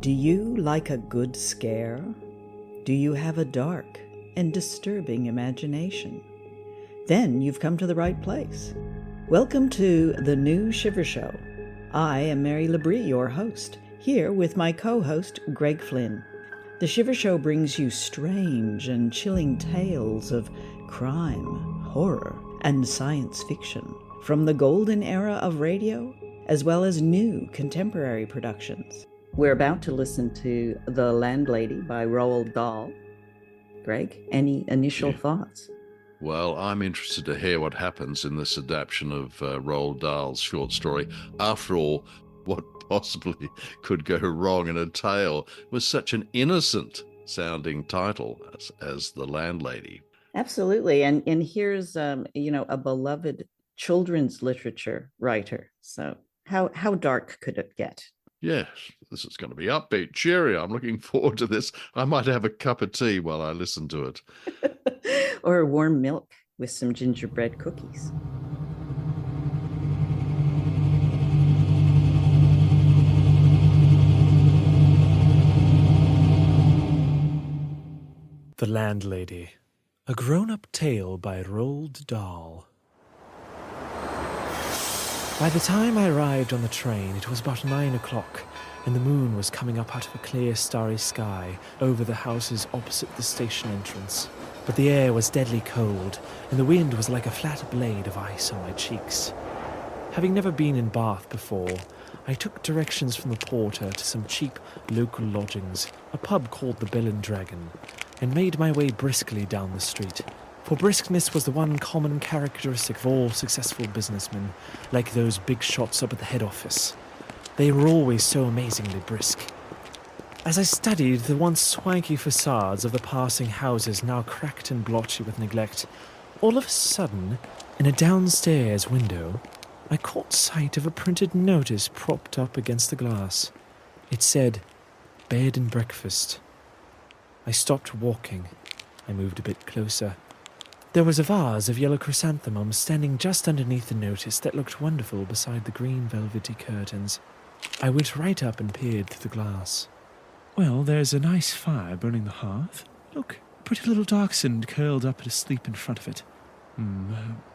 Do you like a good scare? Do you have a dark and disturbing imagination? Then you've come to the right place. Welcome to the new Shiver Show. I am Mary Labrie, your host, here with my co-host, Greg Flynn. The Shiver Show brings you strange and chilling tales of crime, horror, and science fiction from the golden era of radio, as well as new contemporary productions. We're about to listen to The Landlady by Roald Dahl. Greg, any initial thoughts? Well, I'm interested to hear what happens in this adaptation of Roald Dahl's short story. After all, what possibly could go wrong in a tale with such an innocent-sounding title as The Landlady? Absolutely, and here's a beloved children's literature writer. So how dark could it get? Yes, this is going to be upbeat, cheery. I'm looking forward to this. I might have a cup of tea while I listen to it. Or warm milk with some gingerbread cookies. The Landlady, a grown-up tale by Roald Dahl. By the time I arrived on the train, it was about 9 o'clock, and the moon was coming up out of a clear, starry sky over the houses opposite the station entrance. But the air was deadly cold, and the wind was like a flat blade of ice on my cheeks. Having never been in Bath before, I took directions from the porter to some cheap local lodgings, a pub called the Bell and Dragon, and made my way briskly down the street. For briskness was the one common characteristic of all successful businessmen, like those big shots up at the head office. They were always so amazingly brisk. As I studied the once swanky facades of the passing houses, now cracked and blotchy with neglect, all of a sudden, in a downstairs window, I caught sight of a printed notice propped up against the glass. It said, "Bed and breakfast." I stopped walking. I moved a bit closer. There was a vase of yellow chrysanthemums standing just underneath the notice that looked wonderful beside the green velvety curtains. I went right up and peered through the glass. Well, there's a nice fire burning the hearth. Look, pretty little dachshund curled up asleep in front of it.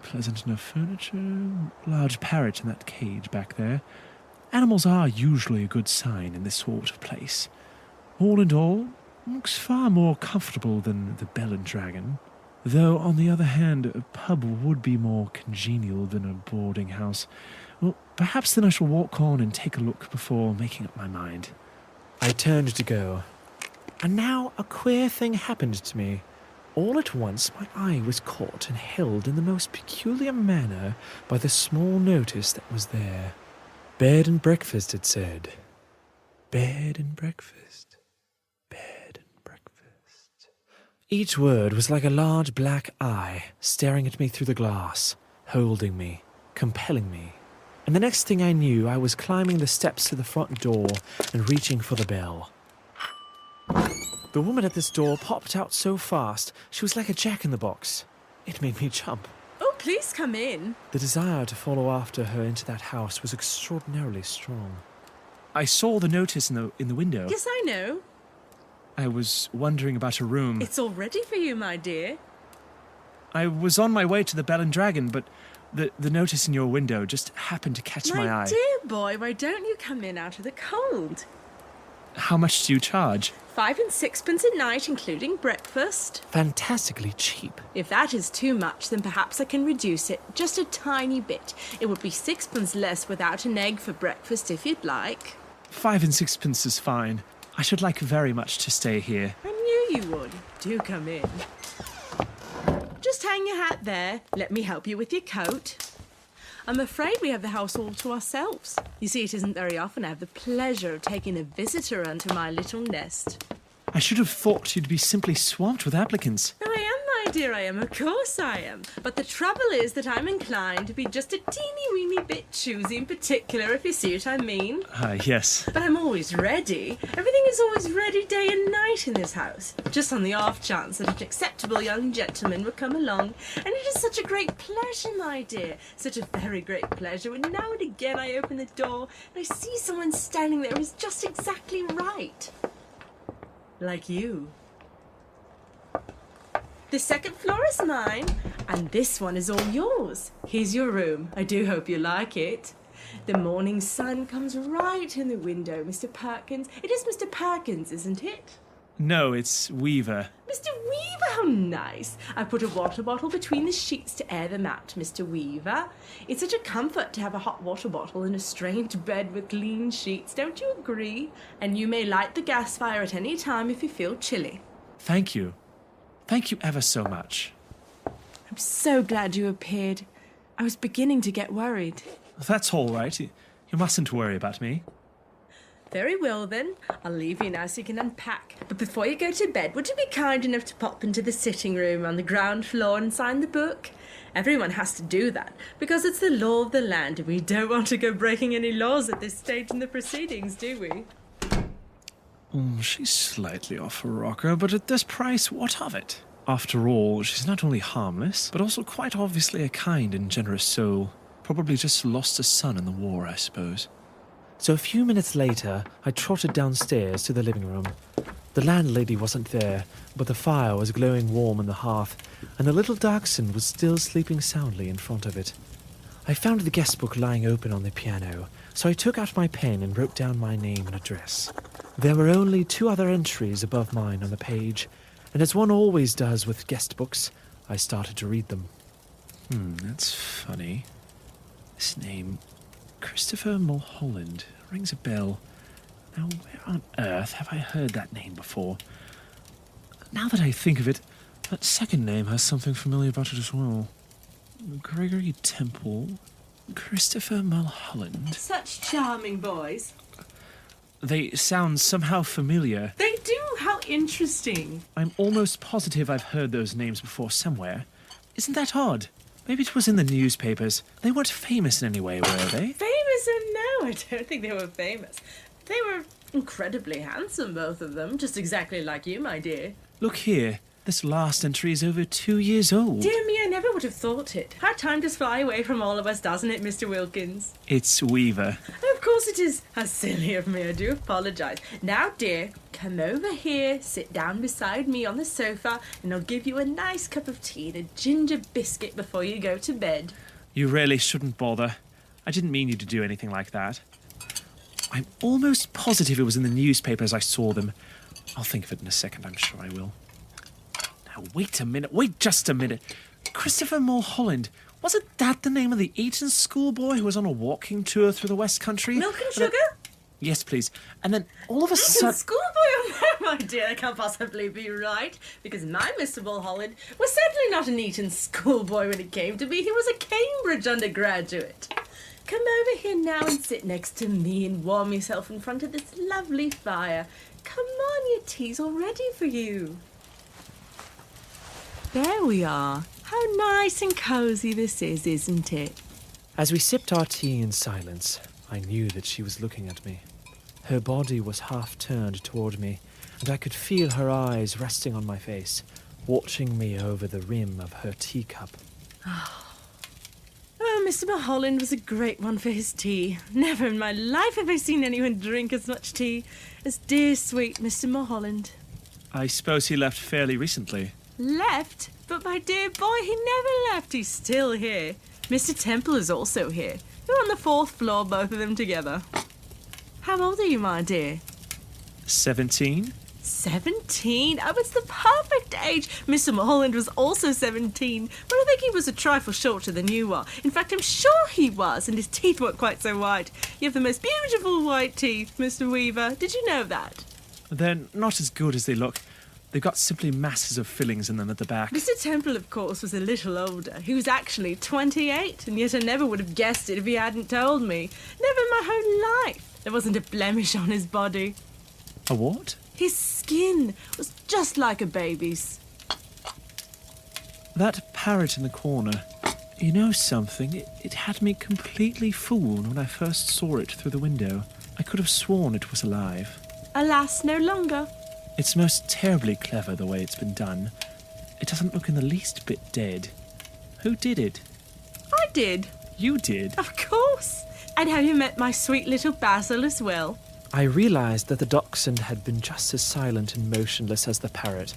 Pleasant enough furniture. Large parrot in that cage back there. Animals are usually a good sign in this sort of place. All in all, looks far more comfortable than the Bell and Dragon. Though, on the other hand, a pub would be more congenial than a boarding house. Well, perhaps then I shall walk on and take a look before making up my mind. I turned to go, and now a queer thing happened to me. All at once my eye was caught and held in the most peculiar manner by the small notice that was there. Bed and breakfast, it said. Bed and breakfast. Bed and breakfast. Each word was like a large black eye staring at me through the glass, holding me, compelling me. And the next thing I knew, I was climbing the steps to the front door and reaching for the bell. The woman at this door popped out so fast, she was like a jack-in-the-box. It made me jump. Oh, please come in. The desire to follow after her into that house was extraordinarily strong. I saw the notice in the window. Yes, I know. I was wondering about a room. It's all ready for you, my dear. I was on my way to the Bell and Dragon, but the notice in your window just happened to catch my eye. My dear boy, why don't you come in out of the cold? How much do you charge? 5 and 6pence a night, including breakfast. Fantastically cheap. If that is too much, then perhaps I can reduce it just a tiny bit. It would be 6pence less without an egg for breakfast if you'd like. 5 and 6pence is fine. I should like very much to stay here. I knew you would. Do come in. Just hang your hat there. Let me help you with your coat. I'm afraid we have the house all to ourselves. You see, it isn't very often I have the pleasure of taking a visitor onto my little nest. I should have thought you'd be simply swamped with applicants. I am, my dear I am, of course I am. But the trouble is that I'm inclined to be just a teeny-weeny bit choosy in particular, if you see what I mean. Yes. But I'm always ready. Everything is always ready day and night in this house. Just on the off chance that an acceptable young gentleman would come along. And it is such a great pleasure, my dear. Such a very great pleasure when now and again I open the door and I see someone standing there who's just exactly right. Like you. The second floor is mine, and this one is all yours. Here's your room. I do hope you like it. The morning sun comes right in the window, Mr. Perkins. It is Mr. Perkins, isn't it? No, it's Weaver. Mr. Weaver, how nice. I put a water bottle between the sheets to air them out, Mr. Weaver. It's such a comfort to have a hot water bottle in a strange bed with clean sheets, don't you agree? And you may light the gas fire at any time if you feel chilly. Thank you. Thank you ever so much. I'm so glad you appeared. I was beginning to get worried. That's all right. You mustn't worry about me. Very well, then. I'll leave you now so you can unpack. But before you go to bed, would you be kind enough to pop into the sitting room on the ground floor and sign the book? Everyone has to do that, because it's the law of the land, and we don't want to go breaking any laws at this stage in the proceedings, do we? She's slightly off her rocker, but at this price, what of it? After all, she's not only harmless, but also quite obviously a kind and generous soul. Probably just lost a son in the war, I suppose. So a few minutes later, I trotted downstairs to the living room. The landlady wasn't there, but the fire was glowing warm on the hearth, and the little dachshund was still sleeping soundly in front of it. I found the guest book lying open on the piano, so I took out my pen and wrote down my name and address. There were only 2 other entries above mine on the page, and as one always does with guest books, I started to read them. That's funny. This name, Christopher Mulholland, rings a bell. Now, where on earth have I heard that name before? Now that I think of it, that second name has something familiar about it as well. Gregory Temple, Christopher Mulholland. Such charming boys. They sound somehow familiar. They do, how interesting. I'm almost positive I've heard those names before somewhere. Isn't that odd? Maybe it was in the newspapers. They weren't famous in any way, were they? Famous? No, I don't think they were famous. They were incredibly handsome, both of them, just exactly like you, my dear. Look here. This last entry is over 2 years old. Dear me, I never would have thought it. How time does fly away from all of us, doesn't it, Mr. Wilkins? It's Weaver. Of course it is. How silly of me, I do apologise. Now, dear, come over here, sit down beside me on the sofa, and I'll give you a nice cup of tea and a ginger biscuit before you go to bed. You really shouldn't bother. I didn't mean you to do anything like that. I'm almost positive it was in the newspapers I saw them. I'll think of it in a second, I'm sure I will. Now, wait just a minute. Christopher Mulholland, wasn't that the name of the Eton schoolboy who was on a walking tour through the West Country? Milk and sugar? Yes, please. And then all of a Eton sudden... schoolboy? Oh, no, my dear, that can't possibly be right. Because my Mr. Mulholland was certainly not an Eton schoolboy when it came to me. He was a Cambridge undergraduate. Come over here now and sit next to me and warm yourself in front of this lovely fire. Come on, your tea's all ready for you. There we are. How nice and cosy this is, isn't it? As we sipped our tea in silence, I knew that she was looking at me. Her body was half turned toward me, and I could feel her eyes resting on my face, watching me over the rim of her teacup. Oh, Mr. Mulholland was a great one for his tea. Never in my life have I seen anyone drink as much tea as dear, sweet Mr. Mulholland. I suppose he left fairly recently. Left? But my dear boy, he never left. He's still here. Mr. Temple is also here. They're on the 4th floor, both of them together. How old are you, my dear? 17? 17? Oh, it's the perfect age. Mr. Mulholland was also 17, but I think he was a trifle shorter than you are. In fact, I'm sure he was, and his teeth weren't quite so white. You have the most beautiful white teeth, Mr. Weaver. Did you know that? They're not as good as they look. They've got simply masses of fillings in them at the back. Mr. Temple, of course, was a little older. He was actually 28, and yet I never would have guessed it if he hadn't told me. Never in my whole life. There wasn't a blemish on his body. A what? His skin was just like a baby's. That parrot in the corner. You know something? It had me completely fooled when I first saw it through the window. I could have sworn it was alive. Alas, no longer. It's most terribly clever the way it's been done. It doesn't look in the least bit dead. Who did it? I did. You did? Of course. And have you met my sweet little Basil as well? I realized that the dachshund had been just as silent and motionless as the parrot.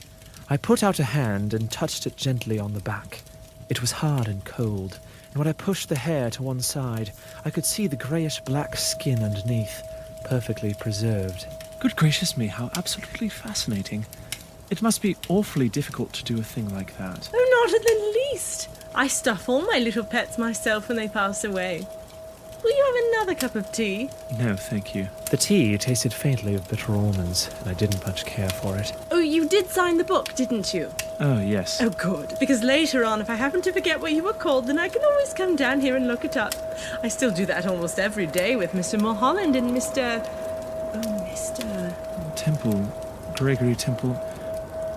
I put out a hand and touched it gently on the back. It was hard and cold, and when I pushed the hair to one side, I could see the greyish-black skin underneath, perfectly preserved. Good gracious me, how absolutely fascinating. It must be awfully difficult to do a thing like that. Oh, not in the least. I stuff all my little pets myself when they pass away. Will you have another cup of tea? No, thank you. The tea tasted faintly of bitter almonds, and I didn't much care for it. Oh, you did sign the book, didn't you? Oh, yes. Oh, good. Because later on, if I happen to forget what you were called, then I can always come down here and look it up. I still do that almost every day with Mr. Mulholland and Mr. Temple. Gregory Temple.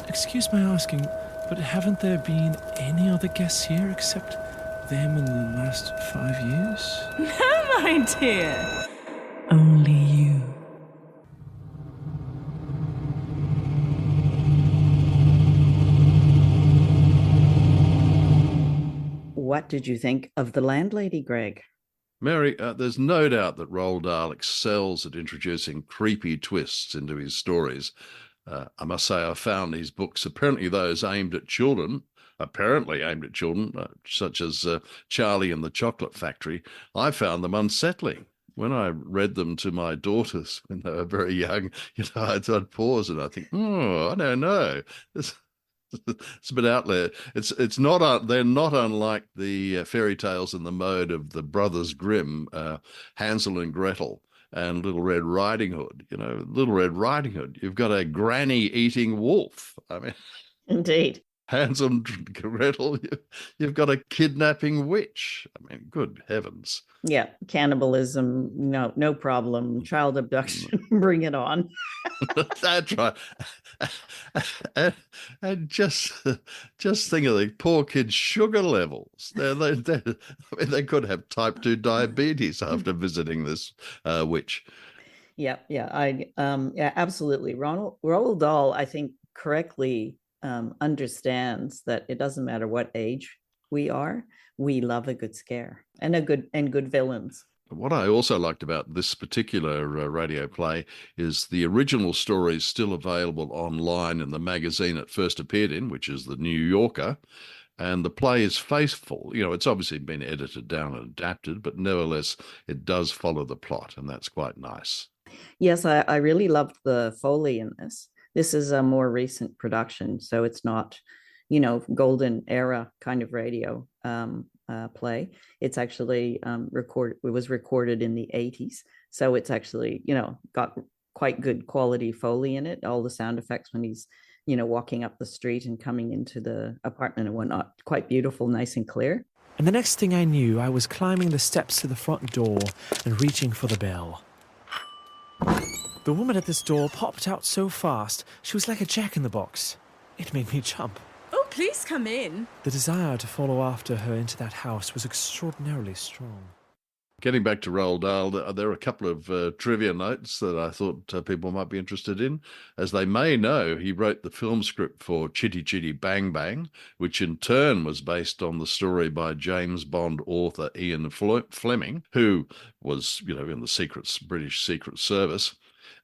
Excuse my asking, but haven't there been any other guests here except them in the last 5 years? No, my dear. Only you. What did you think of The Landlady, Greg? Mary, there's no doubt that Roald Dahl excels at introducing creepy twists into his stories. I must say I found these books, apparently those aimed at children, such as Charlie and the Chocolate Factory, I found them unsettling. When I read them to my daughters when they were very young, I'd pause and I think, I don't know. It's a bit out there. It's not. They're not unlike the fairy tales in the mode of the Brothers Grimm, Hansel and Gretel, and Little Red Riding Hood. Little Red Riding Hood. You've got a granny eating wolf. I mean, Indeed. Hansel and Gretel. You've got a kidnapping witch. I mean, good heavens. Yeah, cannibalism, no problem. Child abduction, bring it on. That's right. And just think of the poor kids' sugar levels. They could have type 2 diabetes after visiting this witch. Yeah, absolutely. Roald Dahl, I think, correctly understands that it doesn't matter what age we are. We love a good scare and good villains. What I also liked about this particular radio play is the original story is still available online in the magazine it first appeared in, which is the New Yorker, and the play is faithful. It's obviously been edited down and adapted, but nevertheless, it does follow the plot, and that's quite nice. Yes, I really loved the Foley in this. This is a more recent production, so it's not, golden era kind of radio play. It's actually recorded. It was recorded in the 80s, so it's actually got quite good quality Foley in it. All the sound effects when he's walking up the street and coming into the apartment and whatnot, quite beautiful, nice and clear. And the next thing I knew, I was climbing the steps to the front door and reaching for the bell. The woman at this door popped out so fast, she was like a jack-in-the-box. It made me jump. Oh, please come in. The desire to follow after her into that house was extraordinarily strong. Getting back to Roald Dahl, there are a couple of trivia notes that I thought people might be interested in. As they may know, he wrote the film script for Chitty Chitty Bang Bang, which in turn was based on the story by James Bond author Ian Fleming, who was, in the British Secret Service.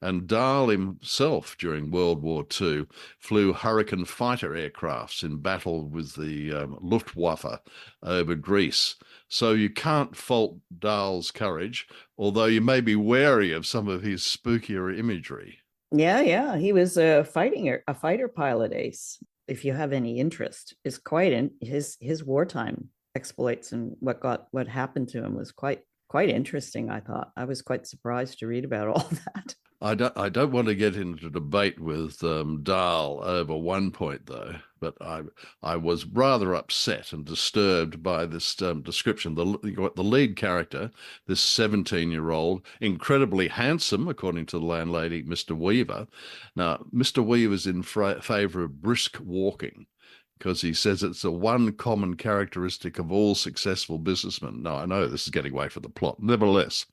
And Dahl himself, during World War II, flew Hurricane fighter aircrafts in battle with the Luftwaffe over Greece. So you can't fault Dahl's courage, although you may be wary of some of his spookier imagery. Yeah, he was a fighter pilot, Ace. If you have any interest, is quite in his wartime exploits and what happened to him was quite interesting. I thought I was quite surprised to read about all that. I don't want to get into debate with Dahl over one point, though, but I was rather upset and disturbed by this description. The lead character, this 17-year-old, incredibly handsome, according to the landlady, Mr. Weaver. Now, Mr. Weaver's in favor of brisk walking. because he says it's the one common characteristic of all successful businessmen. Now, I know this is getting away from the plot. Nevertheless,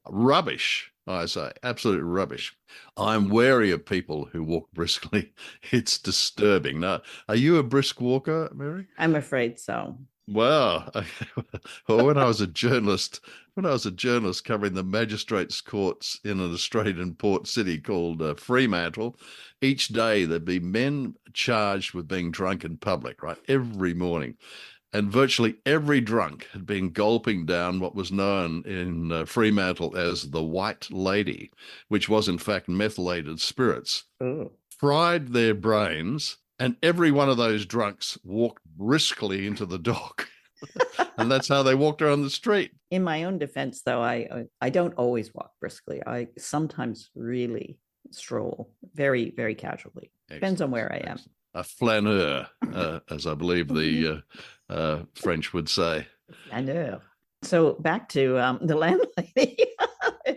rubbish, I say, absolute rubbish. I'm wary of people who walk briskly. It's disturbing. Now, are you a brisk walker, Mary? I'm afraid so. Well, well, when I was a journalist covering the magistrates' courts in an Australian port city called Fremantle, each day there'd be men charged with being drunk in public, right, every morning. And virtually every drunk had been gulping down what was known in Fremantle as the White Lady, which was in fact methylated spirits, Ooh. fried their brains, and every one of those drunks walked briskly into the dock. And that's how they walked around the street. In my own defense, though, I don't always walk briskly. I sometimes really stroll very, very casually. Depends on where I am. A flaneur, as I believe the French would say. Flaneur. So back to the landlady,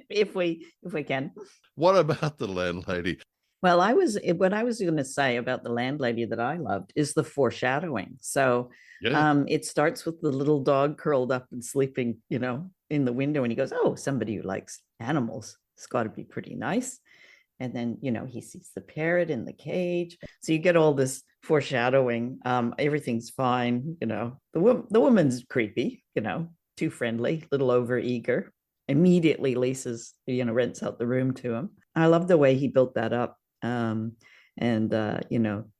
if we can. What about the landlady? Well, what I was going to say about the landlady that I loved is the foreshadowing. So it starts with the little dog curled up and sleeping, in the window, and he goes, "Oh, somebody who likes animals. It's got to be pretty nice." And then, he sees the parrot in the cage. So you get all this foreshadowing. Everything's fine. The woman's creepy, too friendly, little over eager. Immediately Lisa's, rents out the room to him. I love the way he built that up.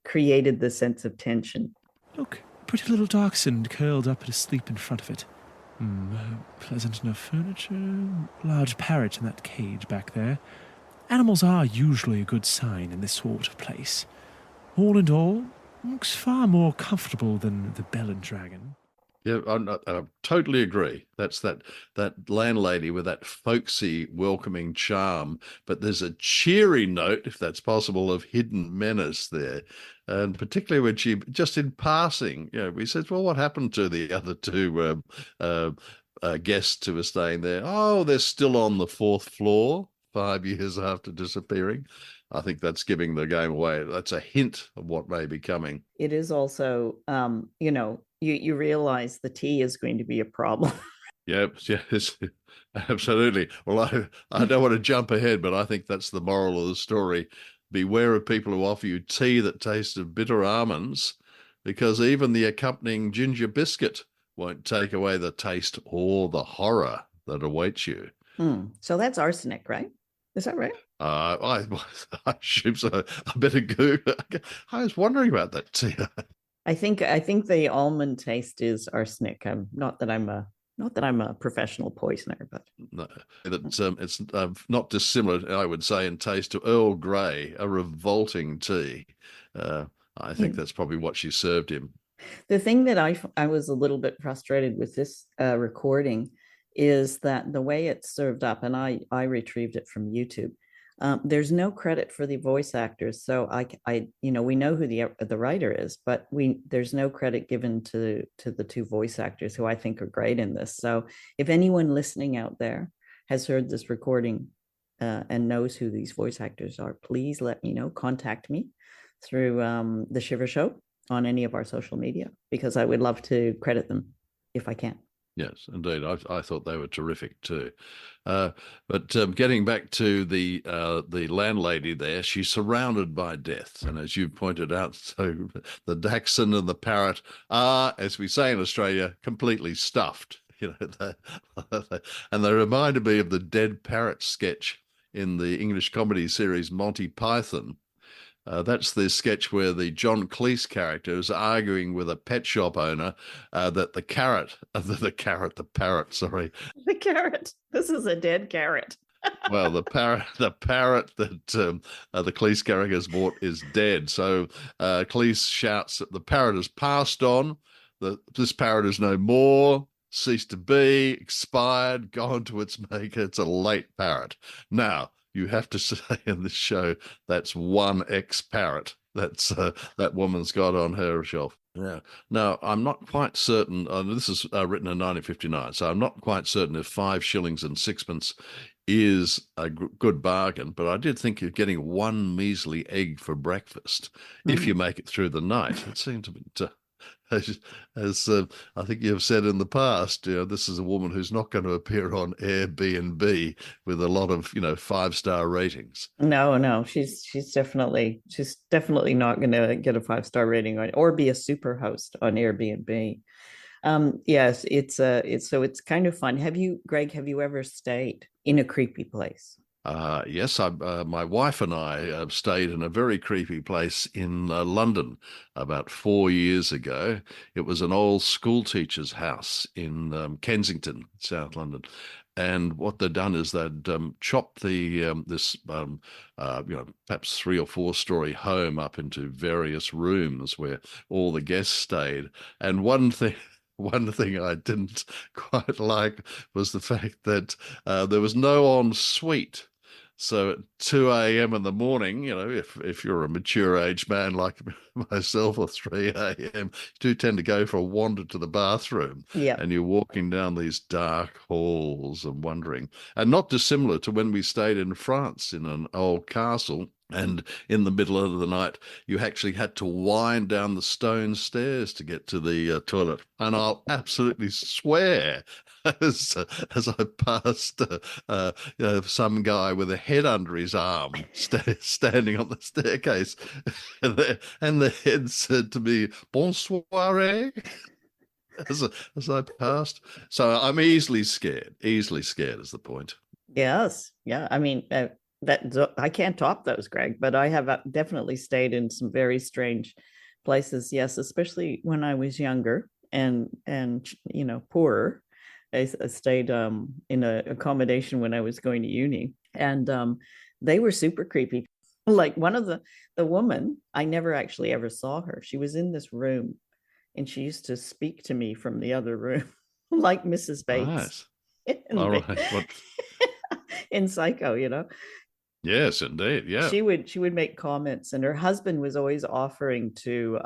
Created the sense of tension. Look, pretty little dachshund curled up asleep in front of it. Pleasant enough furniture. Large parrot in that cage back there. Animals are usually a good sign in this sort of place. All in all, looks far more comfortable than the Bell and Dragon. Yeah, I totally agree. That's that landlady with that folksy, welcoming charm. But there's a cheery note, if that's possible, of hidden menace there. And particularly when she, just in passing, we said, well, what happened to the other two guests who were staying there? Oh, they're still on the 4th floor 5 years after disappearing. I think that's giving the game away. That's a hint of what may be coming. It is also, you realize the tea is going to be a problem. Yes, absolutely. Well, I don't want to jump ahead, but I think that's the moral of the story. Beware of people who offer you tea that tastes of bitter almonds, because even the accompanying ginger biscuit won't take away the taste or the horror that awaits you. So that's arsenic, right? Is that right? I assume so. I better Google. I was wondering about that tea. I think the almond taste is arsenic. Not that I'm a professional poisoner, but no, it's not dissimilar, I would say, in taste to Earl Grey, a revolting tea. I think that's probably what she served him. The thing that I was a little bit frustrated with this recording is that the way it's served up, and I retrieved it from YouTube. There's no credit for the voice actors, so we know who the writer is, but there's no credit given to the two voice actors who I think are great in this. So if anyone listening out there has heard this recording and knows who these voice actors are, please let me know. Contact me through the Shiver Show on any of our social media, because I would love to credit them if I can. Yes, indeed. I thought they were terrific too. But getting back to the landlady there, she's surrounded by death. And as you pointed out, so the dachshund and the parrot are, as we say in Australia, completely stuffed. And they reminded me of the dead parrot sketch in the English comedy series Monty Python. That's the sketch where the John Cleese character is arguing with a pet shop owner that the parrot. This is a dead carrot. Well, the parrot that the Cleese character has bought is dead. So Cleese shouts that the parrot has passed on. This parrot is no more, ceased to be, expired, gone to its maker. It's a late parrot. Now, you have to say in this show that's one ex-parrot that woman's got on her shelf. Yeah. Now, I'm not quite certain. This is written in 1959, so I'm not quite certain if 5 shillings and sixpence is a good bargain. But I did think you're getting one measly egg for breakfast if you make it through the night. It seemed a bit as I think you have said in the past, this is a woman who's not going to appear on Airbnb with a lot of, 5-star ratings. No, she's definitely not going to get a 5-star rating or be a super host on Airbnb. Yes, it's kind of fun. Greg, have you ever stayed in a creepy place? Yes, my wife and I stayed in a very creepy place in London about 4 years ago. It was an old school teacher's house in Kensington, South London. And what they'd done is they'd chopped this perhaps 3 or 4-story home up into various rooms where all the guests stayed. And one thing I didn't quite like was the fact that there was no ensuite. So at 2 a.m. in the morning, if you're a mature age man like myself, or 3 a.m., you do tend to go for a wander to the bathroom. Yeah. And you're walking down these dark halls and wondering. And not dissimilar to when we stayed in France in an old castle. And in the middle of the night, you actually had to wind down the stone stairs to get to the toilet. And I'll absolutely swear, as I passed some guy with a head under his arm standing on the staircase, and the head said to me, "Bonsoir," as I passed. So I'm easily scared. Easily scared is the point. Yes. Yeah. I mean, that I can't top those, Greg, but I have definitely stayed in some very strange places. Yes, especially when I was younger and poorer. I stayed in an accommodation when I was going to uni, and they were super creepy. Like one of the woman, I never actually ever saw her. She was in this room, and she used to speak to me from the other room, like Mrs. Bates. Nice. All right. What? In Psycho, Yes, indeed. Yeah. She would make comments, and her husband was always offering to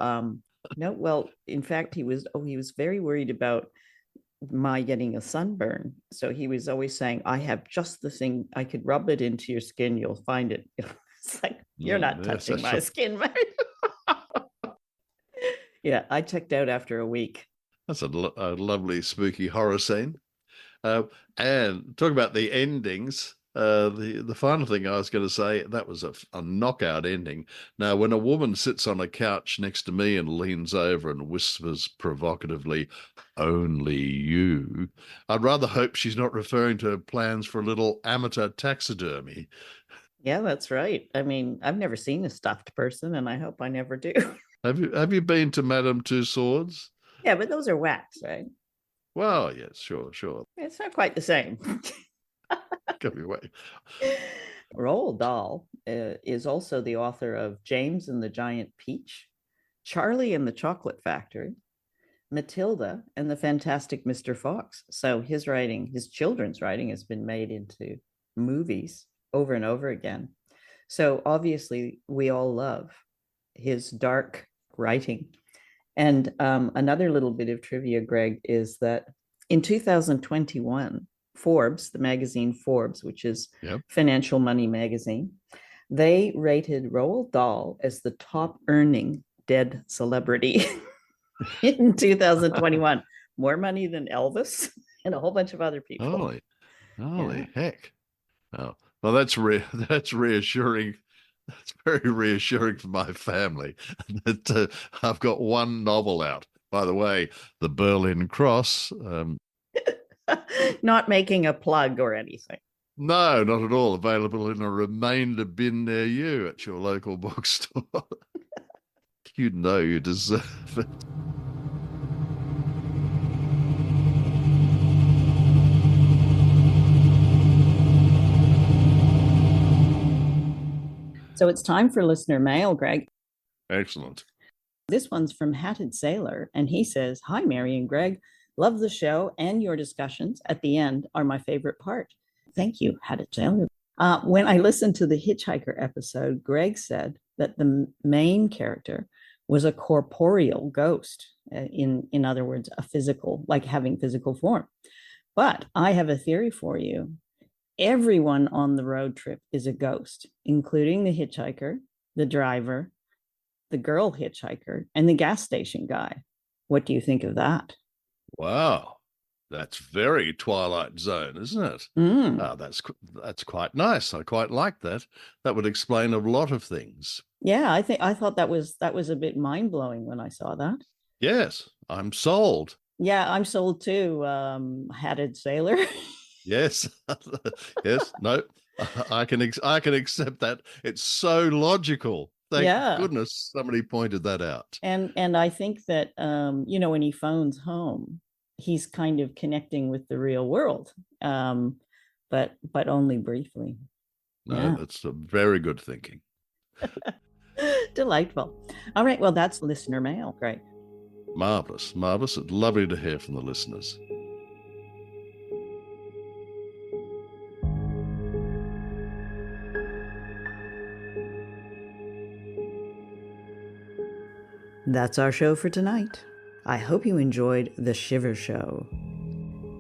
no, well, in fact, he was very worried about my getting a sunburn. So he was always saying, "I have just the thing, I could rub it into your skin, you'll find it." It's like, you're not touching my skin, man. Yeah, I checked out after a week. That's a lovely spooky horror scene. And talk about the endings. The final thing I was going to say, that was a knockout ending. Now, when a woman sits on a couch next to me and leans over and whispers provocatively, "Only you," I'd rather hope she's not referring to plans for a little amateur taxidermy. Yeah, that's right. I mean, I've never seen a stuffed person, and I hope I never do. Have you been to Madame Tussauds? Yeah, but those are wax, right? Well, yes, sure. It's not quite the same. Go away. Roald Dahl is also the author of James and the Giant Peach, Charlie and the Chocolate Factory, Matilda, and the Fantastic Mr. Fox. So his children's writing has been made into movies over and over again. So obviously we all love his dark writing. And another little bit of trivia, Greg, is that in 2021, Forbes, the magazine Forbes, which is financial money magazine, they rated Roald Dahl as the top earning dead celebrity in 2021. More money than Elvis and a whole bunch of other people. Holy heck. Oh, well, that's reassuring. That's very reassuring for my family that I've got one novel out. By the way, The Berlin Cross. Not making a plug or anything. No, not at all. Available in a remainder bin near you at your local bookstore. You know you deserve it. So it's time for listener mail, Greg. Excellent. This one's from Hatted Sailor, and he says, "Hi, Mary and Greg. Love the show, and your discussions at the end are my favorite part." Thank you, Hatted Sailor. When I listened to the Hitchhiker episode, Greg said that the main character was a corporeal ghost. In other words, a physical, like having physical form. But I have a theory for you. Everyone on the road trip is a ghost, including the hitchhiker, the driver, the girl hitchhiker, and the gas station guy. What do you think of that? Wow, that's very Twilight Zone, isn't it? Mm. That's quite nice. I quite like that. That would explain a lot of things. Yeah, I thought that was a bit mind-blowing when I saw that. Yes, I'm sold. Yeah, I'm sold too. Hatted sailor. Yes, yes. No, I can accept that. It's so logical. Thank Yeah. goodness somebody pointed that out. And I think that when he phones home, he's kind of connecting with the real world, but only briefly. No, Yeah. that's a very good thinking. Delightful. All right, well, that's listener mail. Great. Marvelous, marvelous. It's lovely to hear from the listeners. That's our show for tonight. I hope you enjoyed the Shiver Show.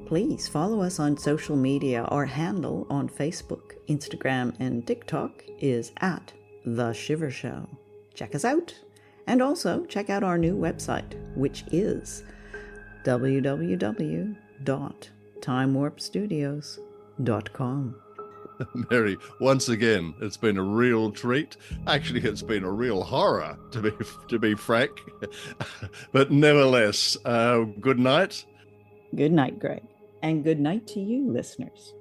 Please follow us on social media. Our handle on Facebook, Instagram, and TikTok is at The Shiver Show. Check us out. And also check out our new website, which is www.timewarpstudios.com. Mary, once again, it's been a real treat. Actually, it's been a real horror, to be frank. But nevertheless, good night. Good night, Greg. And good night to you, listeners.